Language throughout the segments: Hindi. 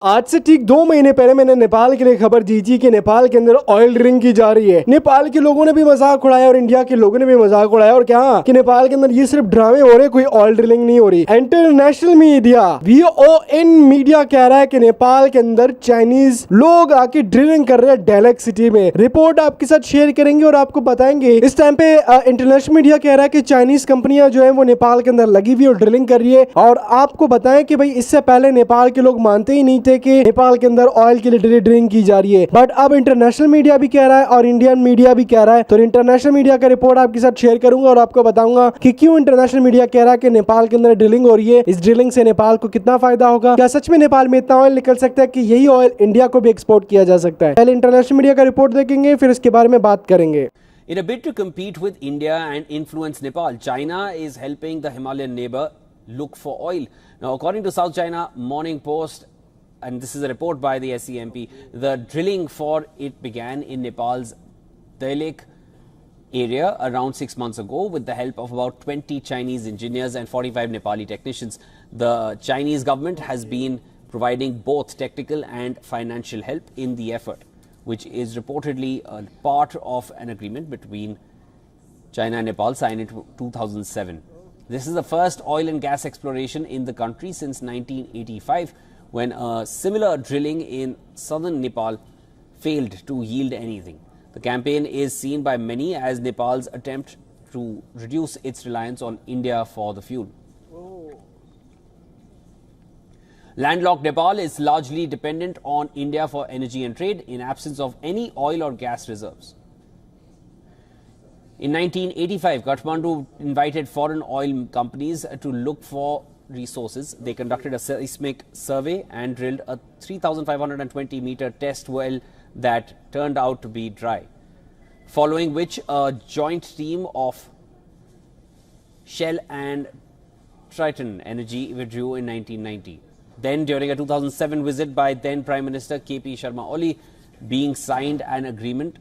आज से ठीक 2 महीने पहले मैंने नेपाल के लिए खबर दी थी कि नेपाल के अंदर ऑयल ड्रिलिंग की जा रही है। नेपाल के लोगों ने भी मजाक उड़ाया और इंडिया के लोगों ने भी मजाक उड़ाया और क्या कि नेपाल के अंदर ये सिर्फ ड्रामे हो रहे, कोई ऑयल ड्रिलिंग नहीं हो रही। इंटरनेशनल मीडिया VON मीडिया कह रहा है कि नेपाल के अंदर चाइनीज लोग आके ड्रिलिंग कर रहे हैं डेलेक सिटी में। रिपोर्ट आपके साथ शेयर करेंगे और आपको बताएंगे। इस टाइम पे इंटरनेशनल मीडिया कह रहा है कि चाइनीज कंपनियां जो है वो नेपाल के अंदर लगी हुई और ड्रिलिंग कर रही है। और आपको बताएं कि भाई इससे पहले नेपाल के लोग मानते ही नहीं थे कि नेपाल के अंदर ऑयल के लिए ड्रिलिंग की जा रही है, बट अब इंटरनेशनल मीडिया भी कह रहा है और इंडियन मीडिया भी कह रहा है। तो इंटरनेशनल मीडिया का रिपोर्ट आपके साथ शेयर करूंगा और आपको बताऊंगा कि क्यों इंटरनेशनल मीडिया कह रहा है कि नेपाल के अंदर ड्रिलिंग हो रही है। इस ड्रिलिंग से नेपाल को कितना फायदा होगा, क्या सच में नेपाल में इतना ऑयल निकल सकता है कि यही ऑयल इंडिया को भी एक्सपोर्ट किया जा सकता है। पहले इंटरनेशनल मीडिया का रिपोर्ट देखेंगे, फिर इसके बारे में बात करेंगे। In a bid to compete with India and influence Nepal, China is helping the Himalayan neighbor look for oil. Now, according to South China Morning Post, and this is a report by the SCMP, the drilling for it began in Nepal's Dailek area around 6 months ago with the help of about 20 Chinese engineers and 45 Nepali technicians. The Chinese government has been providing both technical and financial help in the effort, which is reportedly a part of an agreement between China and Nepal signed in 2007. This is the first oil and gas exploration in the country since 1985, when a similar drilling in southern Nepal failed to yield anything. The campaign is seen by many as Nepal's attempt to reduce its reliance on India for the fuel. Landlocked Nepal is largely dependent on India for energy and trade in absence of any oil or gas reserves. In 1985, Kathmandu invited foreign oil companies to look for resources. They conducted a seismic survey and drilled a 3,520-meter test well that turned out to be dry, following which a joint team of Shell and Triton Energy withdrew in 1990. Then, during a 2007 visit by then Prime Minister KP Sharma Oli, being signed an agreement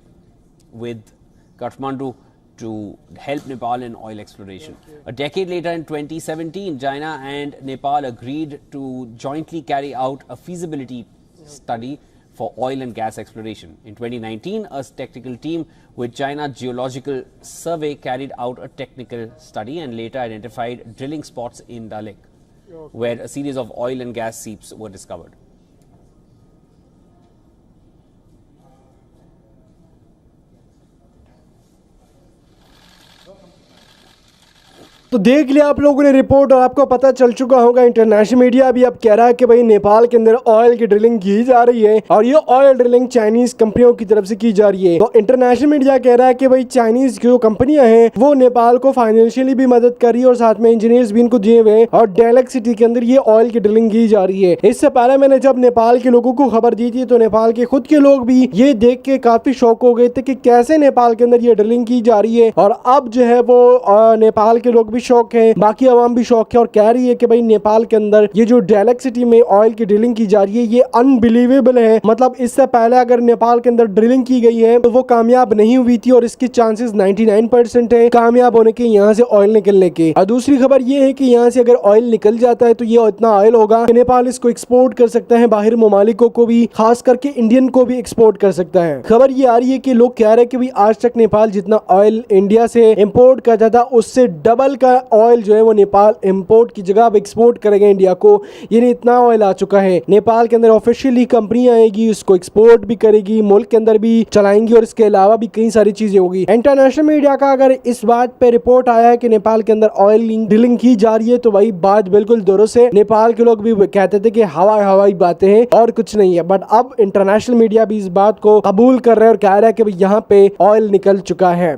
with Kathmandu to help Nepal in oil exploration. A decade later, in 2017, China and Nepal agreed to jointly carry out a feasibility study for oil and gas exploration. In 2019, a technical team with China Geological Survey carried out a technical study and later identified drilling spots in Dailek, where a series of oil and gas seeps were discovered. तो देख लिया आप लोगों ने रिपोर्ट और आपको पता चल चुका होगा। इंटरनेशनल मीडिया भी अब कह रहा है कि भाई नेपाल के अंदर ऑयल की ड्रिलिंग की जा रही है और ये ऑयल ड्रिलिंग चाइनीज कंपनियों की तरफ से की जा रही है। तो इंटरनेशनल मीडिया कह रहा है कि भाई चाइनीज जो कंपनियां हैं वो नेपाल को फाइनेंशियली भी मदद कर रही है और साथ में इंजीनियर्स भी इनको दिए हुए और डेलेक सिटी के अंदर ये ऑयल की ड्रिलिंग की जा रही है। इससे पहले मैंने जब नेपाल के लोगों को खबर दी थी तो नेपाल के खुद के लोग भी ये देख के काफी शौक हो गए थे कि कैसे नेपाल के अंदर ये ड्रिलिंग की जा रही है। और अब जो है वो नेपाल के लोग भी शौक है, बाकी आवाम भी शौक है और कह रही है कि भाई नेपाल के अंदर ये जो डेलेक सिटी में ऑयल की ड्रिलिंग की जा रही है ये अनबिलीवेबल है। मतलब इससे पहले अगर नेपाल के अंदर ड्रिलिंग की गई है तो वो कामयाब नहीं हुई थी और इसके चांसेस 99% है कामयाब होने के, यहाँ से ऑयल निकलने के। और दूसरी खबर ये है कि यहाँ से अगर ऑयल निकल जाता है तो ये इतना ऑयल होगा कि नेपाल इसको एक्सपोर्ट कर सकता है बाहर ममालिकों को भी, खास करके इंडियन को भी एक्सपोर्ट कर सकता है। खबर ये आ रही है कि लोग कह रहे हैं कि भाई आज तक नेपाल जितना ऑयल इंडिया से इम्पोर्ट करता था उससे डबल का ऑयल जो है वो नेपाल इंपोर्ट की जगह अब एक्सपोर्ट करेगा इंडिया को। यानी इतना ऑयल आ चुका है। नेपाल के अंदर ऑफिशियली कंपनी आएगी, उसको एक्सपोर्ट भी करेगी, मुल्क के अंदर भी चलाएंगी और इसके अलावा भी कई सारी चीजें होगी। इंटरनेशनल मीडिया का अगर इस बात पे रिपोर्ट आया है कि नेपाल के अंदर ऑयल ड्रिलिंग की जा रही है तो भाई बात बिल्कुल दुरुस्त है। नेपाल के लोग भी कहते थे कि हवाई बातें हैं और कुछ नहीं है, बट अब इंटरनेशनल मीडिया भी इस बात को कबूल कर रहे हैं और कह रहा है कि भाई यहाँ पे ऑयल निकल चुका है।